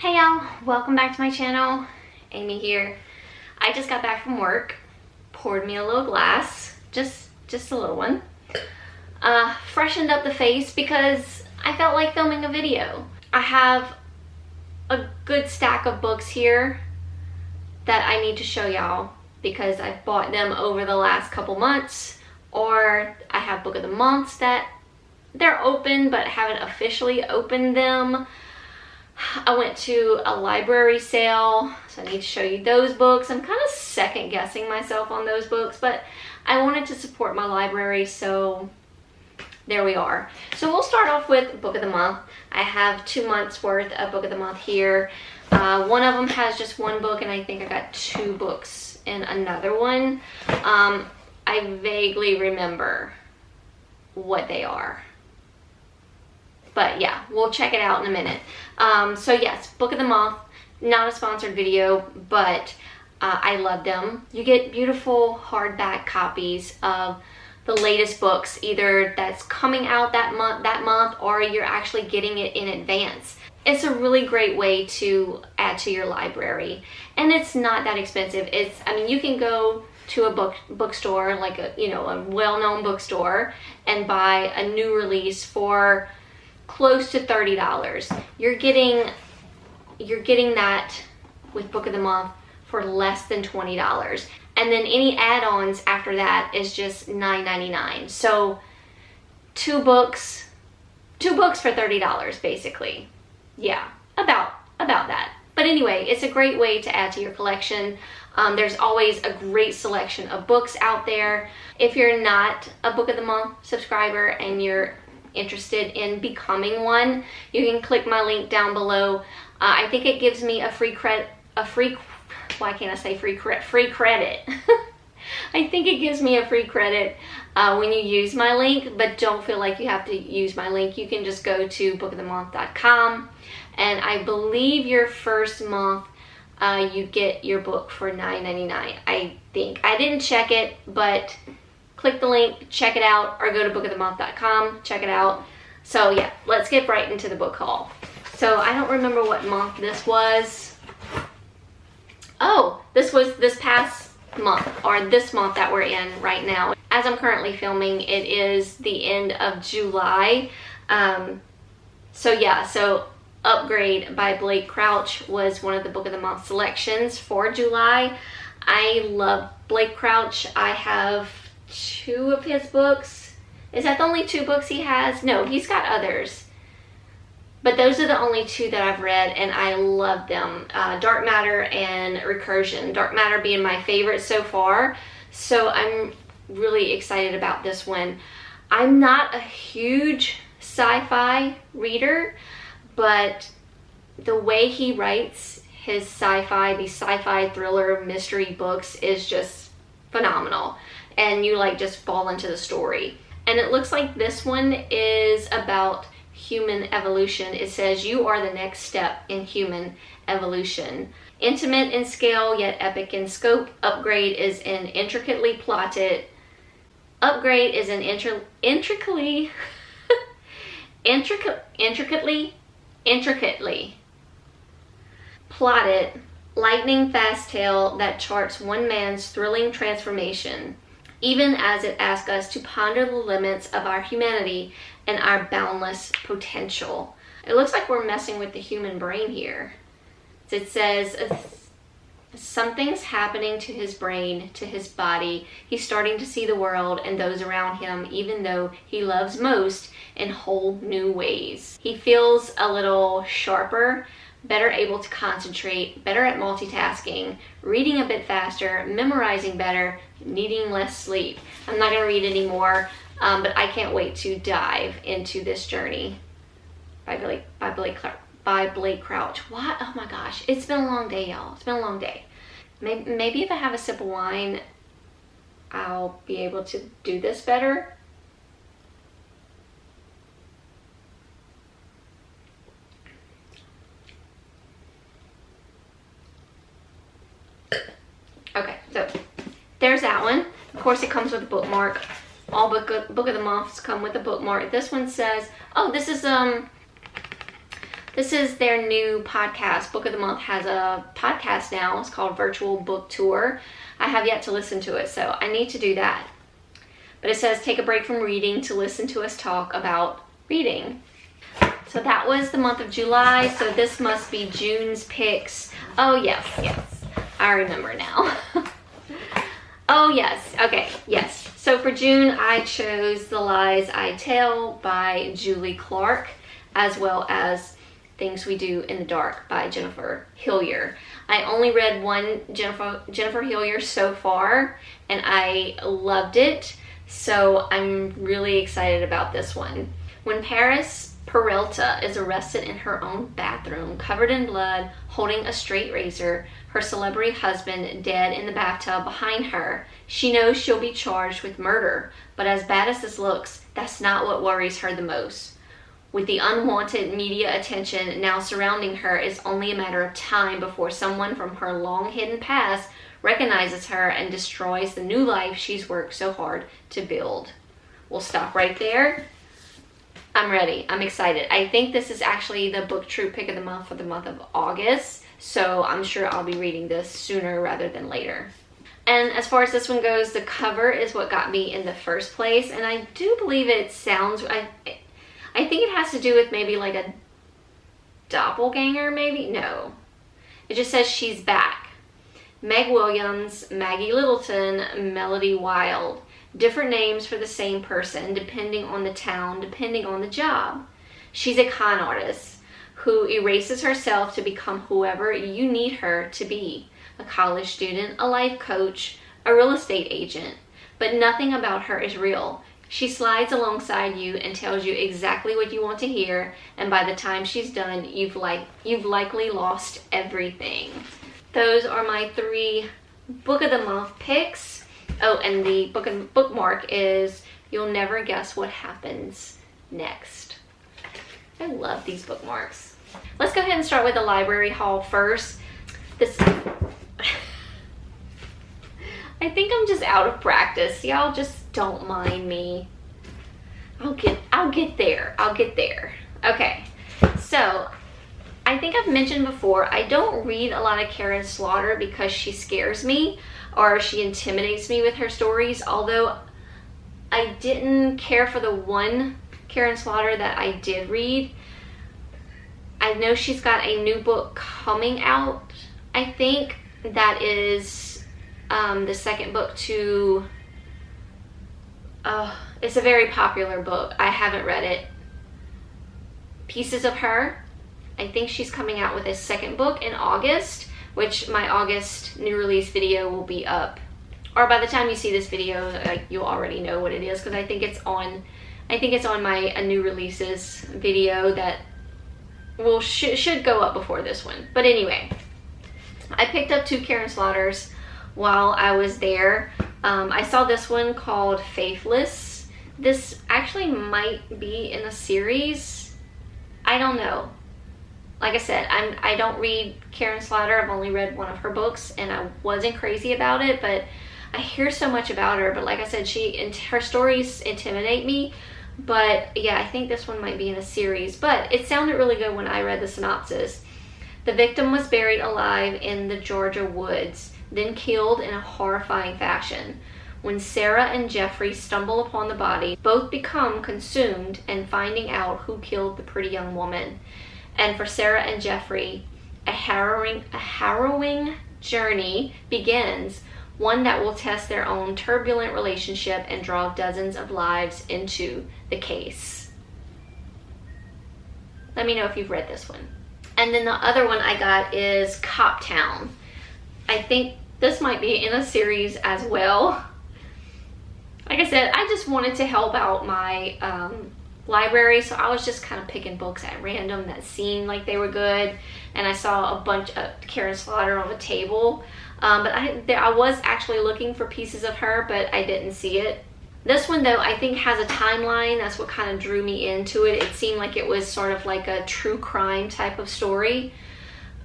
Hey y'all, welcome back to my channel. Amy here. I just got back from work, poured me a little glass, just a little one. Freshened up the face because I felt like filming a video. I have a good stack of books here that I need to show y'all because I've bought them over the last couple months, or I have book of the months that they're open but haven't officially opened them. I went to a library sale, so I need to show you those books. I'm kind of second guessing myself on those books, but I wanted to support my library, so there we are. So we'll start off with book of the month. I have 2 months worth of book of the month here. One of them has just one book, and I think I got 2 books in another one. I vaguely remember what they are. But yeah, we'll check it out in a minute. So yes, book of the month, not a sponsored video, but I love them. You get beautiful hardback copies of the latest books, either that's coming out that month, or you're actually getting it in advance. It's a really great way to add to your library, and it's not that expensive. I mean, you can go to a bookstore, like a well-known bookstore, and buy a new release for close to $30. You're getting that with book of the month for less than $20, and then any add-ons after that is just $9.99. So two books for $30 basically. Yeah, about that. But anyway, it's a great way to add to your collection. There's always a great selection of books out there. If you're not a book of the month subscriber and you're interested in becoming one, you can click my link down below. I think it gives me free credit. I think it gives me a free credit when you use my link, but don't feel like you have to use my link. You can just go to bookofthemonth.com, and I believe your first month you get your book for $9.99. I think. I didn't check it, but click the link, check it out, or go to bookofthemonth.com, check it out. So yeah, let's get right into the book haul. So I don't remember what month this was. Oh, this was this past month, or this month that we're in right now. As I'm currently filming, it is the end of July. So yeah, so Upgrade by Blake Crouch was one of the book of the month selections for July. I love Blake Crouch. I have 2 of his books. Is that the only 2 books he has? No, he's got others, but those are the only 2 that I've read, and I love them. Dark Matter and Recursion. Dark Matter being my favorite so far, so I'm really excited about this one. I'm not a huge sci-fi reader, but the way he writes his these sci-fi thriller mystery books is just phenomenal. And you just fall into the story. And it looks like this one is about human evolution. It says, you are the next step in human evolution. Intimate in scale, yet epic in scope, Upgrade is an intricately plotted plotted lightning fast tale that charts one man's thrilling transformation, even as it asks us to ponder the limits of our humanity and our boundless potential. It looks like we're messing with the human brain here. It says, something's happening to his brain, to his body. He's starting to see the world and those around him, even though he loves most, in whole new ways. He feels a little sharper, better able to concentrate, better at multitasking, reading a bit faster, memorizing better, needing less sleep. I'm not going to read anymore, but I can't wait to dive into this journey by Blake Crouch. What? Oh my gosh, it's been a long day, y'all. It's been a long day. Maybe if I have a sip of wine, I'll be able to do this better. Okay, so there's that one. Of course, it comes with a bookmark. All book of the months come with a bookmark. This one says, oh, this is This is their new podcast. Book of the Month has a podcast now. It's called Virtual Book Tour. I have yet to listen to it, so I need to do that. But it says, take a break from reading to listen to us talk about reading. So that was the month of July, so this must be June's picks. Oh, yes. I remember now. Oh, yes. Okay, yes. So for June, I chose The Lies I Tell by Julie Clark, as well as Things We Do in the Dark by Jennifer Hillier. I only read one Jennifer Hillier so far, and I loved it, so I'm really excited about this one. When Paris Peralta is arrested in her own bathroom, covered in blood, holding a straight razor, her celebrity husband dead in the bathtub behind her, she knows she'll be charged with murder, but as bad as this looks, that's not what worries her the most. With the unwanted media attention now surrounding her, it's only a matter of time before someone from her long-hidden past recognizes her and destroys the new life she's worked so hard to build. We'll stop right there. I'm ready. I'm excited. I think this is actually the Book Troop pick of the month for the month of August, so I'm sure I'll be reading this sooner rather than later. And as far as this one goes, the cover is what got me in the first place, and I do believe it sounds... I think it has to do with maybe like a doppelganger, maybe? No. It just says she's back. Meg Williams, Maggie Littleton, Melody Wild. Different names for the same person, depending on the town, depending on the job. She's a con artist who erases herself to become whoever you need her to be. A college student, a life coach, a real estate agent. But nothing about her is real. She slides alongside you and tells you exactly what you want to hear, and by the time she's done, you've likely lost everything. Those are my 3 Book of the Month picks. Oh, and the bookmark is You'll Never Guess What Happens Next. I love these bookmarks. Let's go ahead and start with the library haul first. I think I'm just out of practice. Y'all just don't mind me. I'll get there. Okay, so I think I've mentioned before, I don't read a lot of Karen Slaughter because she scares me or she intimidates me with her stories, although I didn't care for the one Karen Slaughter that I did read. I know she's got a new book coming out. I think that is the second book to... it's a very popular book. I haven't read it. Pieces of Her. I think she's coming out with a second book in August, which my August new release video will be up. Or by the time you see this video, you'll already know what it is, because I think it's on my new releases video that should go up before this one. But anyway, I picked up 2 Karen Slaughters while I was there. I saw this one called Faithless. This actually might be in a series. I don't know. Like I said, I don't read Karen Slaughter. I've only read one of her books, and I wasn't crazy about it, but I hear so much about her. But like I said, her stories intimidate me. But yeah, I think this one might be in a series. But it sounded really good when I read the synopsis. The victim was buried alive in the Georgia woods, then killed in a horrifying fashion. When Sarah and Jeffrey stumble upon the body, both become consumed in finding out who killed the pretty young woman. And for Sarah and Jeffrey, a harrowing journey begins, one that will test their own turbulent relationship and draw dozens of lives into the case. Let me know if you've read this one. And then the other one I got is Cop Town. I think this might be in a series as well. Like I said, I just wanted to help out my library, so I was just kind of picking books at random that seemed like they were good, and I saw a bunch of Karen Slaughter on the table, but I was actually looking for Pieces of Her, but I didn't see it. This one though, I think has a timeline. That's what kind of drew me into it. It seemed like it was sort of like a true crime type of story.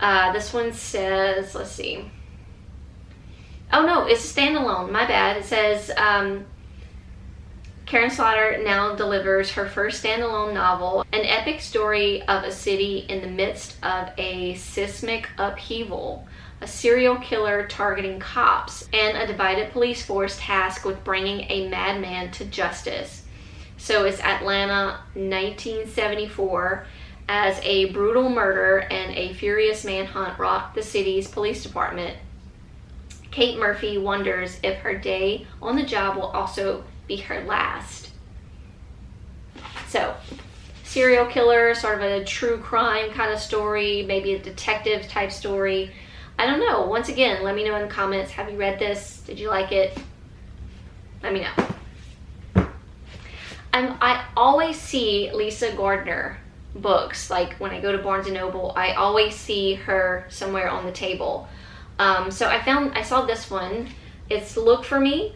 This one says, let's see. Oh no, it's a standalone, my bad. It says, Karen Slaughter now delivers her first standalone novel, an epic story of a city in the midst of a seismic upheaval, a serial killer targeting cops, and a divided police force tasked with bringing a madman to justice. So it's Atlanta, 1974, as a brutal murder and a furious manhunt rock the city's police department. Kate Murphy wonders if her day on the job will also be her last. So, serial killer, sort of a true crime kind of story, maybe a detective type story. I don't know. Once again, let me know in the comments. Have you read this? Did you like it? Let me know. I always see Lisa Gardner books. Like when I go to Barnes & Noble, I always see her somewhere on the table. So I saw this one. It's Look For Me.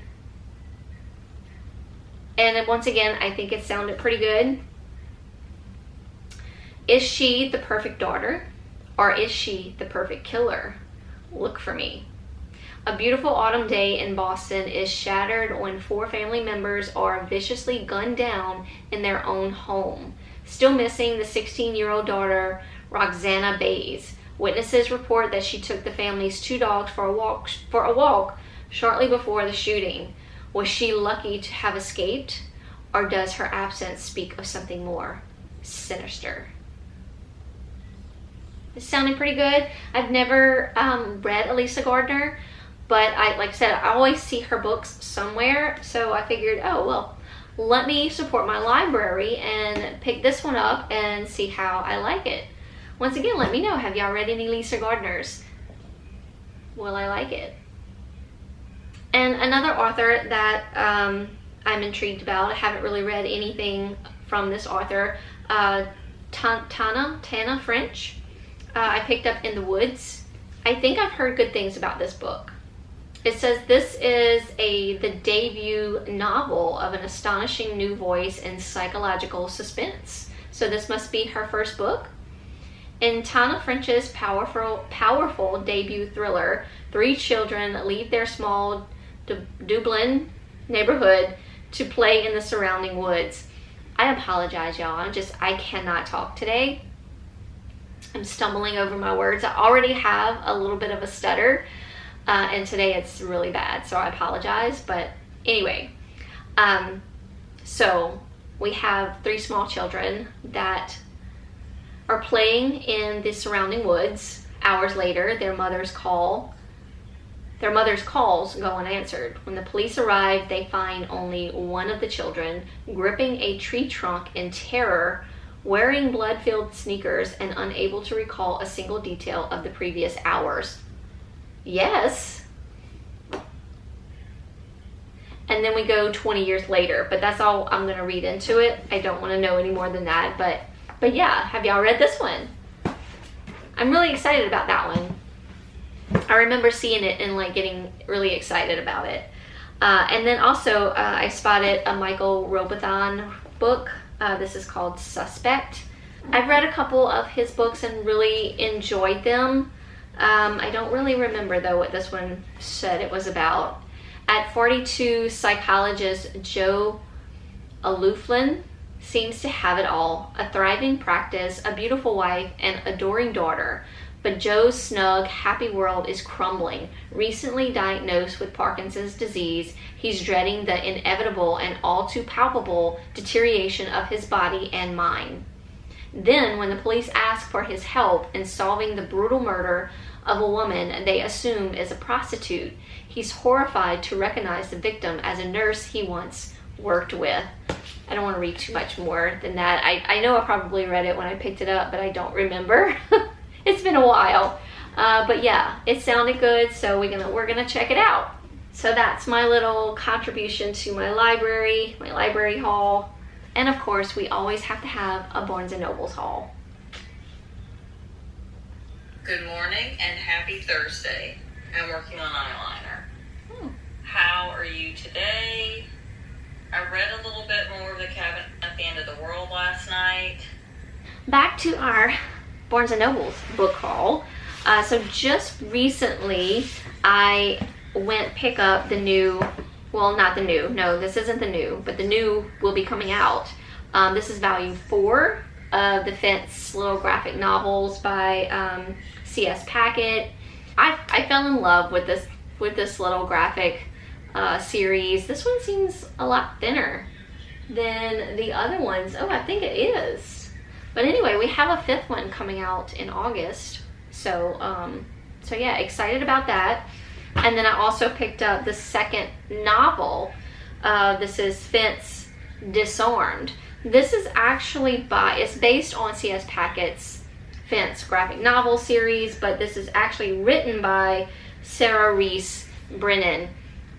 And once again, I think it sounded pretty good. Is she the perfect daughter, or is she the perfect killer? Look for me. A beautiful autumn day in Boston is shattered when 4 family members are viciously gunned down in their own home. Still missing the 16-year-old daughter, Roxana Bays. Witnesses report that she took the family's 2 dogs for a walk shortly before the shooting. Was she lucky to have escaped, or does her absence speak of something more sinister? It's sounding pretty good. I've never read Lisa Gardner, but like I said, I always see her books somewhere, so I figured, oh well, let me support my library and pick this one up and see how I like it. Once again, let me know, have y'all read any Lisa Gardners? Will I like it? And another author that I'm intrigued about, I haven't really read anything from this author, Tana French. I picked up In the Woods. I think I've heard good things about this book. It says this is the debut novel of an astonishing new voice in psychological suspense. So this must be her first book. In Tana French's powerful debut thriller, 3 children leave their small Dublin neighborhood to play in the surrounding woods. I apologize, y'all. I cannot talk today. I'm stumbling over my words. I already have a little bit of a stutter, and today it's really bad, so I apologize. But anyway, so we have 3 small children that are playing in the surrounding woods. Hours later, their mother's calls go unanswered. When the police arrive, they find only one of the children gripping a tree trunk in terror, wearing blood-filled sneakers and unable to recall a single detail of the previous hours. Yes. And then we go 20 years later, but that's all I'm going to read into it. I don't want to know any more than that, but yeah, have y'all read this one? I'm really excited about that one. I remember seeing it and like getting really excited about it. And then also I spotted a Michael Robotham book. This is called Suspect. I've read a couple of his books and really enjoyed them. I don't really remember though what this one said it was about. At 42, psychologist Joe Alouflin seems to have it all: a thriving practice, a beautiful wife, and adoring daughter. But Joe's snug, happy world is crumbling. Recently diagnosed with Parkinson's disease, he's dreading the inevitable and all too palpable deterioration of his body and mind. Then, when the police ask for his help in solving the brutal murder of a woman they assume is a prostitute, he's horrified to recognize the victim as a nurse he once worked with. I don't want to read too much more than that. I know I probably read it when I picked it up, but I don't remember. It's been a while. But yeah, it sounded good, so we're gonna check it out. So that's my little contribution to my library haul. And of course, we always have to have a Barnes & Noble's haul. Good morning and happy Thursday. I'm working on eyeliner. How are you today? I read a little bit more of The Cabin at the End of the World last night. Back to our Barnes & Noble's book haul. So just recently, I went pick up the new well, not the new, no, this isn't the new, but the new will be coming out. This is volume 4 of the Fence little graphic novels by C.S. Packet. I fell in love with this little graphic series. This one seems a lot thinner than the other ones. Oh, I think it is. But anyway, we have a 5th one coming out in August. So yeah, excited about that. And then I also picked up the 2nd novel. This is Fence Disarmed. This is actually it's based on C.S. Packett's Fence graphic novel series, but this is actually written by Sarah Reese Brennan.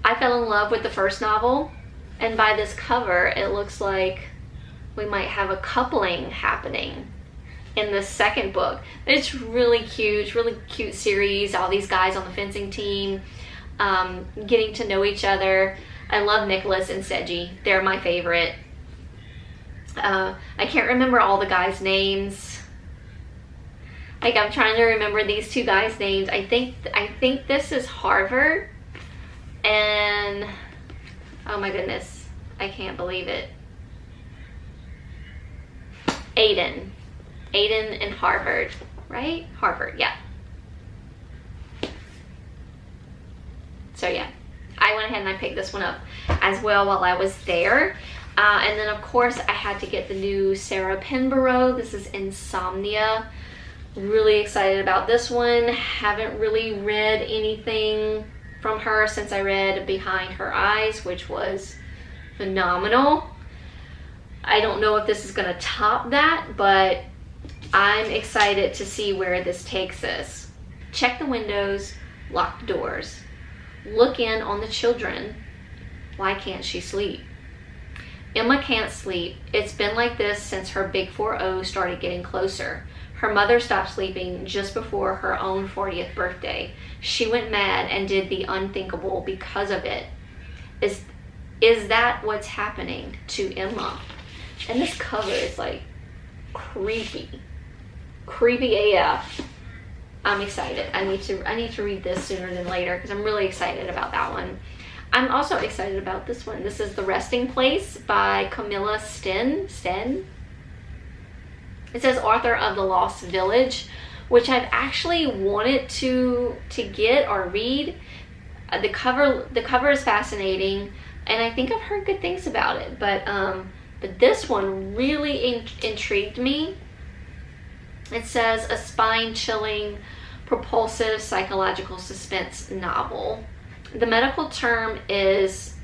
I fell in love with the first novel, and by this cover, it looks like we might have a coupling happening in the 2nd book. It's really cute series. All these guys on the fencing team getting to know each other. I love Nicholas and Seji. They're my favorite. I can't remember all the guys' names. Like, I'm trying to remember these 2 guys' names. I think this is Harvard, and oh my goodness, I can't believe it. Aiden and Harvard, right? Harvard, yeah. So yeah, I went ahead and I picked this one up as well while I was there. And then of course I had to get the new Sarah Penborough. This is Insomnia. Really excited about this one. Haven't really read anything from her since I read Behind Her Eyes, which was phenomenal. I don't know if this is going to top that, but I'm excited to see where this takes us. Check the windows, lock the doors. Look in on the children. Why can't she sleep? Emma can't sleep. It's been like this since her big 4-0 started getting closer. Her mother stopped sleeping just before her own 40th birthday. She went mad and did the unthinkable because of it. Is that what's happening to Emma? And this cover is like creepy AF. I'm excited. I need to read this sooner than later because I'm really excited about that one. I'm also excited about this one. This is The Resting Place by Camilla Sten. It says author of The Lost Village, which I've actually wanted to get or read. The cover is fascinating, and I think I've heard good things about it. But this one really intrigued me. It says a spine-chilling, propulsive psychological suspense novel. The medical term is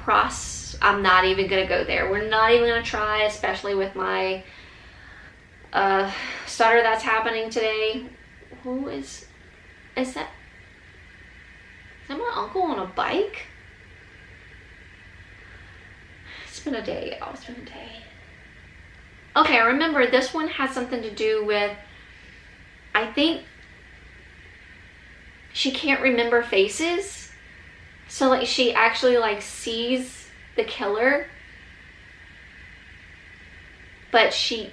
I'm not even going to go there. We're not even going to try, especially with my stutter that's happening today. Who is that? Is that my uncle on a bike? It's been a day, y'all. It's been a day. Okay, I remember this one has something to do with, I think she can't remember faces. So like she actually like sees the killer, but she,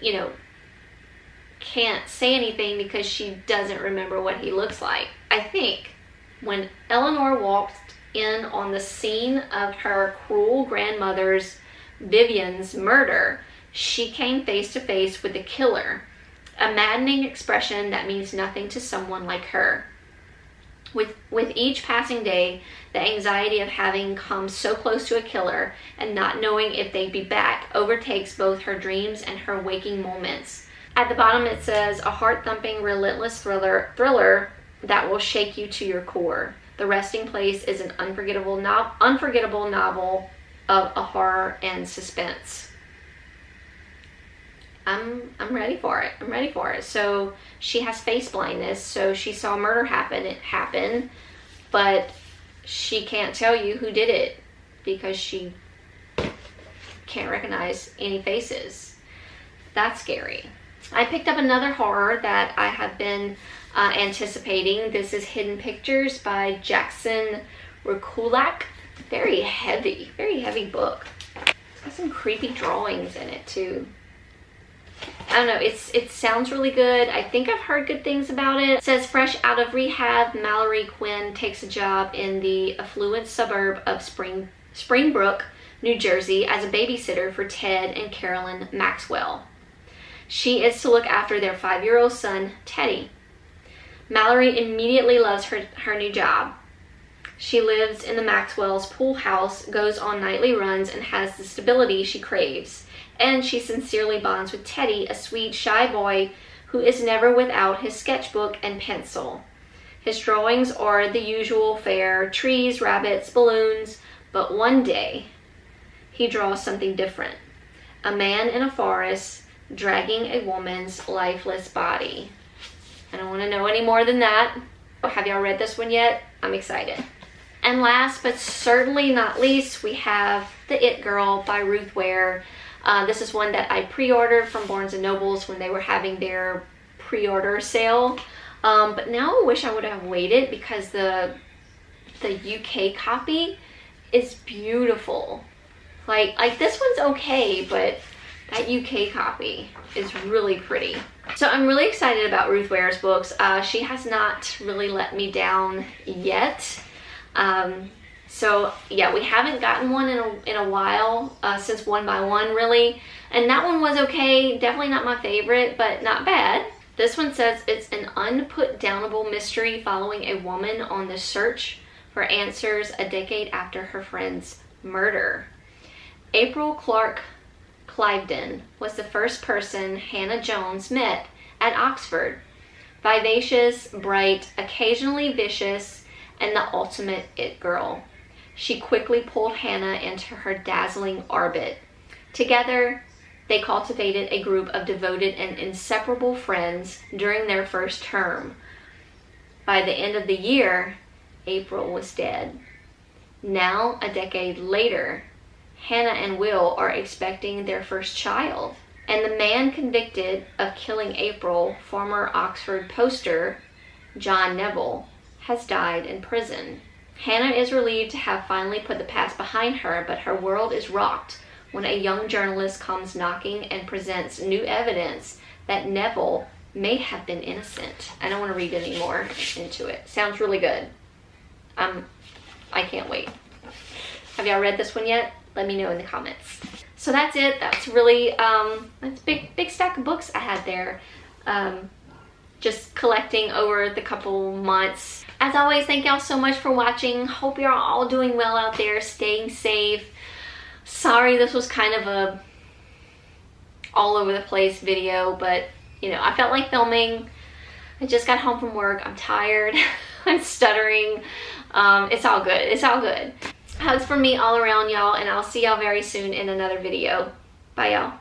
can't say anything because she doesn't remember what he looks like. I think when Eleanor walked in on the scene of her cruel grandmother's, Vivian's, murder, she came face to face with the killer, a maddening expression that means nothing to someone like her. With each passing day, the anxiety of having come so close to a killer and not knowing if they'd be back overtakes both her dreams and her waking moments. At the bottom it says, a heart-thumping, relentless thriller that will shake you to your core. The Resting Place is an unforgettable novel of a horror and suspense. I'm ready for it. I'm ready for it. So she has face blindness, so she saw murder happen, but she can't tell you who did it because she can't recognize any faces. That's scary. I picked up another horror that I have been anticipating. This is Hidden Pictures by Jackson Rekulak. Very heavy book. It's got some creepy drawings in it too. I don't know, it sounds really good. I think I've heard good things about it. It says, fresh out of rehab, Mallory Quinn takes a job in the affluent suburb of Springbrook, New Jersey, as a babysitter for Ted and Carolyn Maxwell. She is to look after their 5-year-old son, Teddy. Mallory immediately loves her new job. She lives in the Maxwell's pool house, goes on nightly runs, and has the stability she craves. And she sincerely bonds with Teddy, a sweet, shy boy who is never without his sketchbook and pencil. His drawings are the usual fare: trees, rabbits, balloons, but one day he draws something different. A man in a forest dragging a woman's lifeless body. I don't want to know any more than that. Have y'all read this one yet? I'm excited. And last but certainly not least, we have The It Girl by Ruth Ware. This is one that I pre-ordered from Barnes & Noble's when they were having their pre-order sale. But now I wish I would have waited, because the UK copy is beautiful. Like this one's okay, but that UK copy is really pretty. So I'm really excited about Ruth Ware's books. She has not really let me down yet. So yeah, we haven't gotten one in a while, since One by One really. And that one was okay, definitely not my favorite, but not bad. This one says it's an unput-downable mystery following a woman on the search for answers a decade after her friend's murder. April Clark Cliveden was the first person Hannah Jones met at Oxford. Vivacious, bright, occasionally vicious, and the ultimate it girl. She quickly pulled Hannah into her dazzling orbit. Together, they cultivated a group of devoted and inseparable friends during their first term. By the end of the year, April was dead. Now, a decade later, Hannah and Will are expecting their first child. And the man convicted of killing April, former Oxford poster John Neville, has died in prison. Hannah is relieved to have finally put the past behind her, but her world is rocked when a young journalist comes knocking and presents new evidence that Neville may have been innocent. I don't want to read any more into it. Sounds really good. I can't wait. Have y'all read this one yet? Let me know in the comments. So that's it. That's really, that's a big stack of books I had there. Just collecting over the couple months. As always, thank y'all so much for watching. Hope you're all doing well out there, staying safe. Sorry this was kind of a all over the place video, but you know, I felt like filming. I just got home from work. I'm tired. I'm stuttering. It's all good. It's all good. Hugs from me all around, y'all, and I'll see y'all very soon in another video. Bye, y'all.